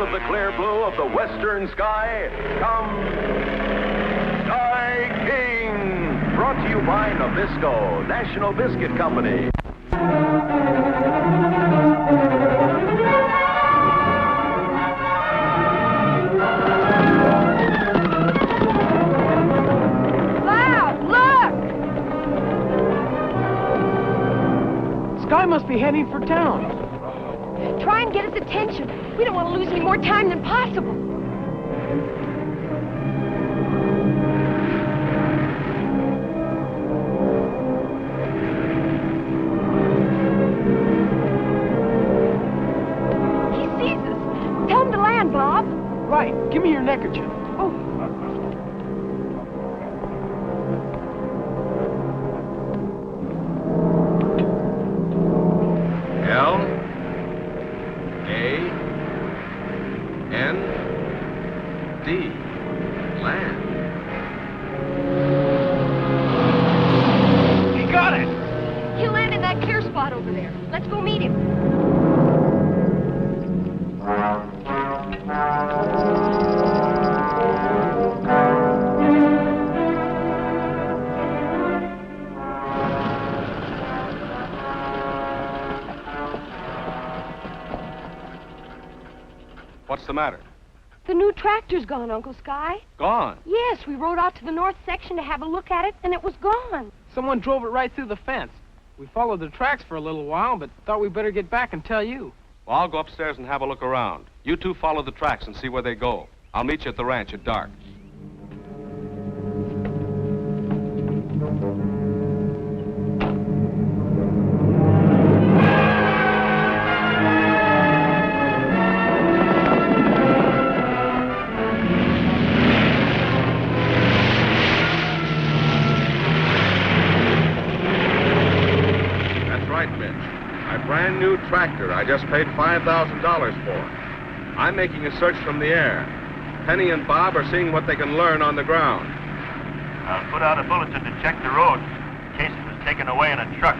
of the clear blue of the western sky comes Sky King, brought to you by Nabisco, National Biscuit Company. Sky must be heading for town. Try and get his attention. We don't want to lose any more time than possible. He sees us. Tell him to land, Bob. Right. Give me your neckerchief. Oh. L-A-N-D. Land. He got it! He'll land in that clear spot over there. Let's go meet him. What's the matter? The new tractor's gone, Uncle Sky. Gone? Yes, we rode out to the north section to have a look at it, and it was gone. Someone drove it right through the fence. We followed the tracks for a little while, but thought we'd better get back and tell you. Well, I'll go upstairs and have a look around. You two follow the tracks and see where they go. I'll meet you at the ranch at dark. Brand new tractor I just paid $5,000 for. I'm making a search from the air. Penny and Bob are seeing what they can learn on the ground. I'll put out a bulletin to check the road in case it was taken away in a truck.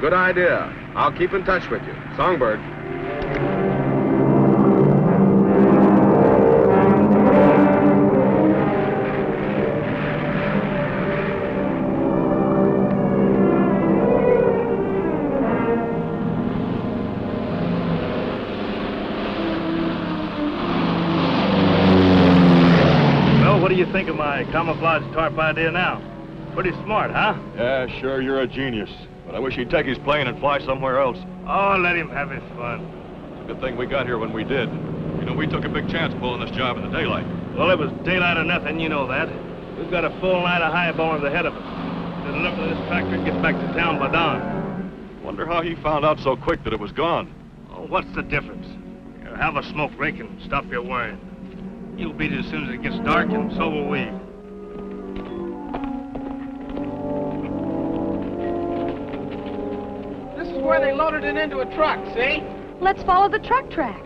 Good idea. I'll keep in touch with you. Songbird. What do you think of my camouflage tarp idea now? Pretty smart, huh? Yeah, sure, you're a genius. But I wish he'd take his plane and fly somewhere else. Oh, let him have his fun. It's a good thing we got here when we did. You know, we took a big chance pulling this job in the daylight. Well, it was daylight or nothing, you know that. We've got a full night of highballing ahead of us. To deliver this tractor and get back to town by dawn. Wonder how he found out so quick that it was gone. Oh, what's the difference? You have a smoke rake and stop your worrying. You'll beat it as soon as it gets dark, and so will we. This is where they loaded it into a truck, see? Let's follow the truck tracks.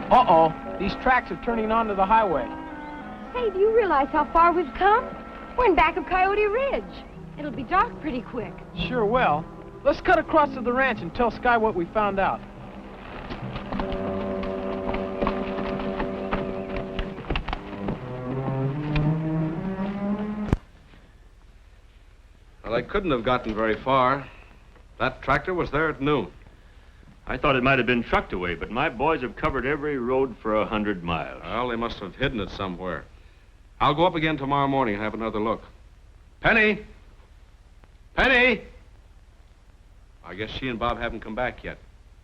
Uh-oh. These tracks are turning onto the highway. Say, do you realize how far we've come? We're in back of Coyote Ridge. It'll be dark pretty quick. Sure will. Let's cut across to the ranch and tell Sky what we found out. Well, they couldn't have gotten very far. That tractor was there at noon. I thought it might have been trucked away, but my boys have covered every road for 100 miles. Well, they must have hidden it somewhere. I'll go up again tomorrow morning and have another look. Penny! Penny! I guess she and Bob haven't come back yet.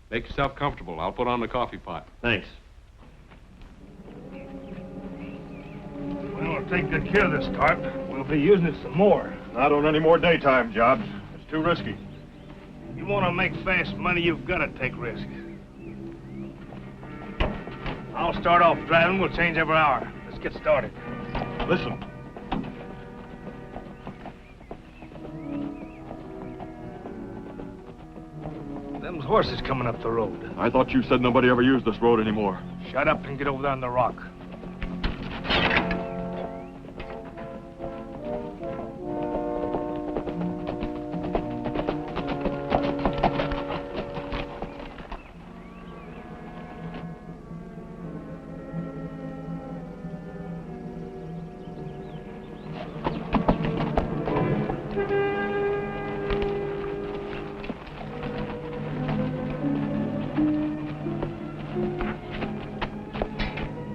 Make yourself comfortable. I'll put on the coffee pot. Thanks. Well, we'll take good care of this tarp. We'll be using it some more. Not on any more daytime jobs. It's too risky. You want to make fast money, you've got to take risks. I'll start off driving. We'll change every hour. Let's get started. Listen. Them's horses coming up the road. I thought you said nobody ever used this road anymore. Shut up and get over there on the rock.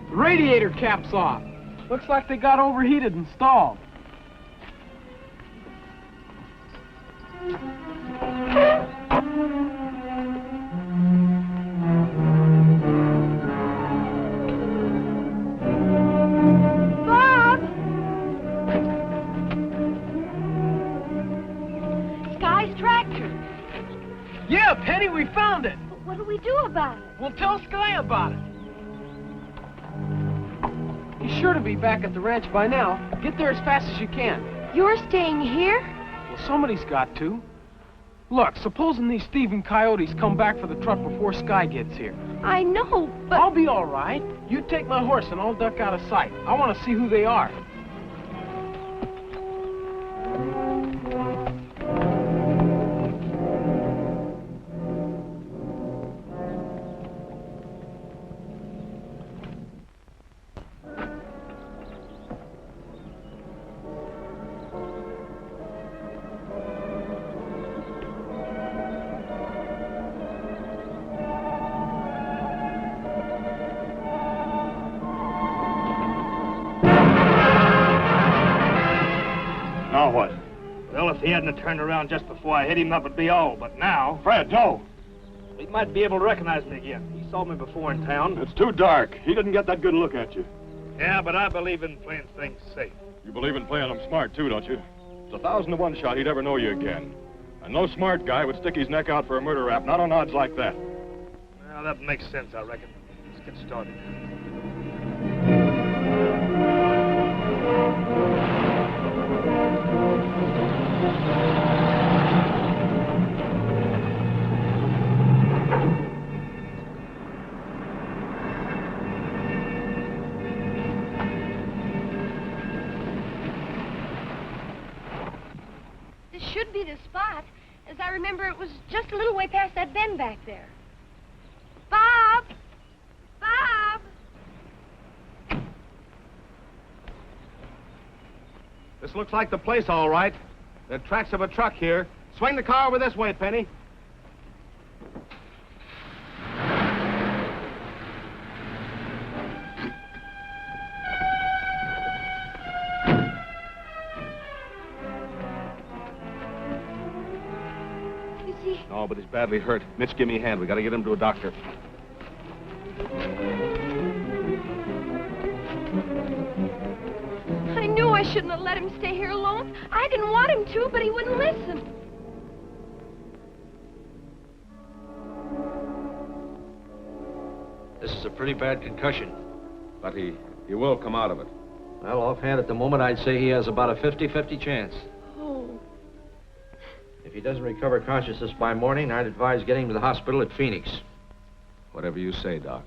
Radiator cap's off. Looks like they got overheated and stalled. Bob! Sky's tractor. Yeah, Penny, we found it. But what do we do about it? We'll tell Sky about it. He's sure to be back at the ranch by now. Get there as fast as you can. You're staying here? Well, somebody's got to. Look, supposing these thieving coyotes come back for the truck before Sky gets here. I know, but... I'll be all right. You take my horse and I'll duck out of sight. I want to see who they are. Now what? Well, if he hadn't have turned around just before I hit him, that would be all. But now, Fred, no. he might be able to recognize me again. He saw me before in town. It's too dark. He didn't get that good a look at you. Yeah, but I believe in playing things safe. You believe in playing them smart, too, don't you? It's 1,000 to 1 shot he'd ever know you again. And no smart guy would stick his neck out for a murder rap, not on odds like that. Well, that makes sense, I reckon. Let's get started. This should be the spot. As I remember, it was just a little way past that bend back there. Bob! Bob! This looks like the place, all right. There are tracks of a truck here. Swing the car over this way, Penny. Is he... No, but he's badly hurt. Mitch, give me a hand. We got to get him to a doctor. I knew I shouldn't have let him stay here alone. I didn't want him to, but he wouldn't listen. This is a pretty bad concussion. But he will come out of it. Well, offhand at the moment, I'd say he has about a 50-50 chance. Oh. If he doesn't recover consciousness by morning, I'd advise getting him to the hospital at Phoenix. Whatever you say, Doc.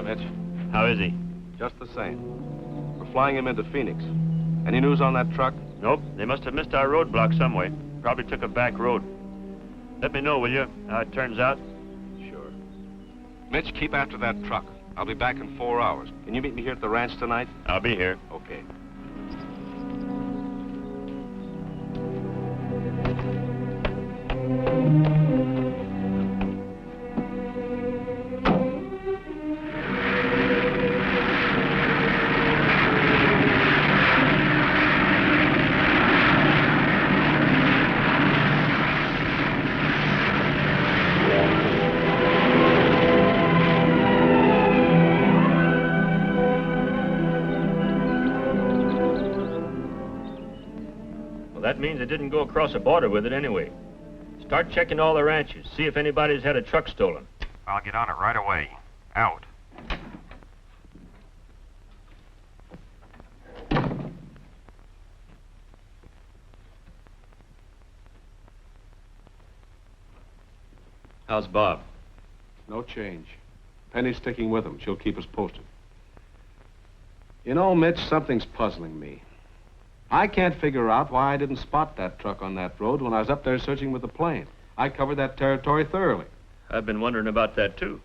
Mitch. How is he? Just the same. We're flying him into Phoenix. Any news on that truck? Nope. They must have missed our roadblock some way. Probably took a back road. Let me know, will you, how it turns out? Sure. Mitch, keep after that truck. I'll be back in 4 hours. Can you meet me here at the ranch tonight? I'll be here. Okay. That means they didn't go across the border with it anyway. Start checking all the ranches. See if anybody's had a truck stolen. I'll get on it right away. Out. How's Bob? No change. Penny's sticking with him. She'll keep us posted. You know, Mitch, something's puzzling me. I can't figure out why I didn't spot that truck on that road when I was up there searching with the plane. I covered that territory thoroughly. I've been wondering about that, too.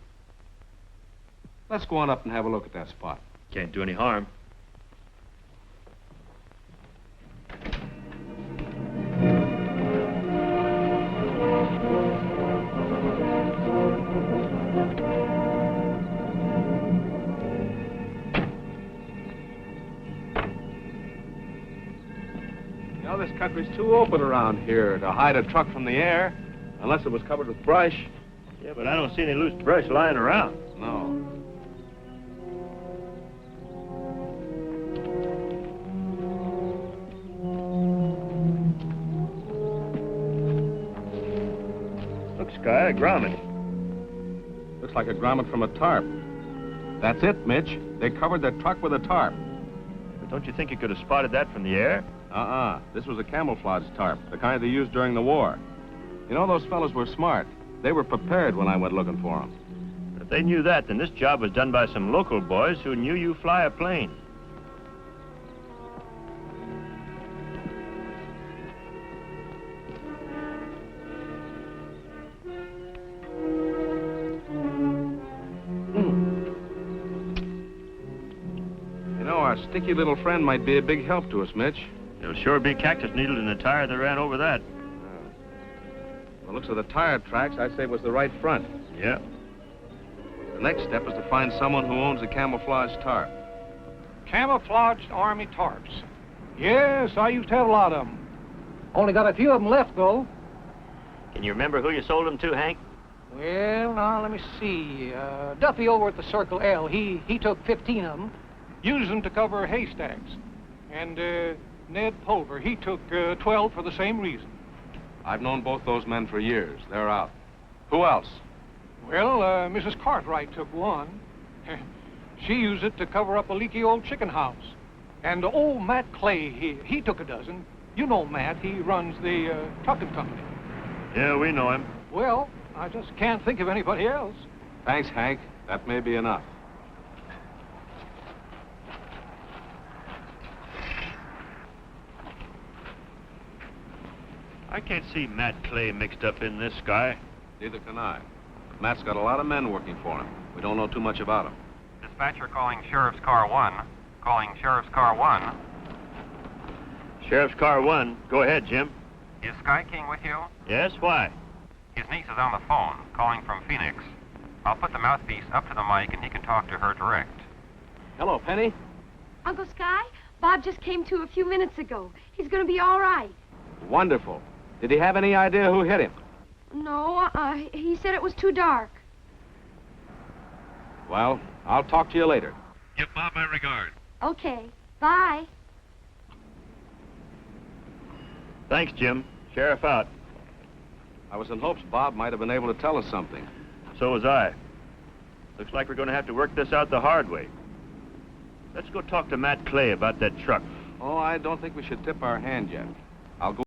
Let's go on up and have a look at that spot. Can't do any harm. You know, this country's too open around here to hide a truck from the air, unless it was covered with brush. Yeah, but I don't see any loose brush lying around. No. Look, Sky, a grommet. Looks like a grommet from a tarp. That's it, Mitch. They covered their truck with a tarp. But don't you think you could have spotted that from the air? This was a camouflage tarp, the kind they used during the war. You know, those fellows were smart. They were prepared when I went looking for them. If they knew that, then this job was done by some local boys who knew you fly a plane. You know, our sticky little friend might be a big help to us, Mitch. There'll sure be cactus needles in the tire that ran over that. The looks of the tire tracks, I'd say, was the right front. Yeah. The next step is to find someone who owns a camouflage tarp. Camouflaged Army tarps. Yes, I used to have a lot of them. Only got a few of them left, though. Can you remember who you sold them to, Hank? Well, now, let me see. Duffy over at the Circle L, he took 15 of them, used them to cover haystacks. And Ned Pulver, he took 12 for the same reason. I've known both those men for years. They're out. Who else? Well, Mrs. Cartwright took one. She used it to cover up a leaky old chicken house. And old Matt Clay, he took a dozen. You know Matt, he runs the trucking company. Yeah, we know him. Well, I just can't think of anybody else. Thanks, Hank. That may be enough. I can't see Matt Clay mixed up in this, Sky. Neither can I. Matt's got a lot of men working for him. We don't know too much about him. Dispatcher calling Sheriff's Car 1. Calling Sheriff's Car 1. Sheriff's Car 1. Go ahead, Jim. Is Sky King with you? Yes, why? His niece is on the phone, calling from Phoenix. I'll put the mouthpiece up to the mic and he can talk to her direct. Hello, Penny. Uncle Sky, Bob just came to a few minutes ago. He's going to be all right. Wonderful. Did he have any idea who hit him? No, he said it was too dark. Well, I'll talk to you later. Give Bob my regards. Okay, bye. Thanks, Jim. Sheriff out. I was in hopes Bob might have been able to tell us something. So was I. Looks like we're going to have to work this out the hard way. Let's go talk to Matt Clay about that truck. Oh, I don't think we should tip our hand yet. I'll go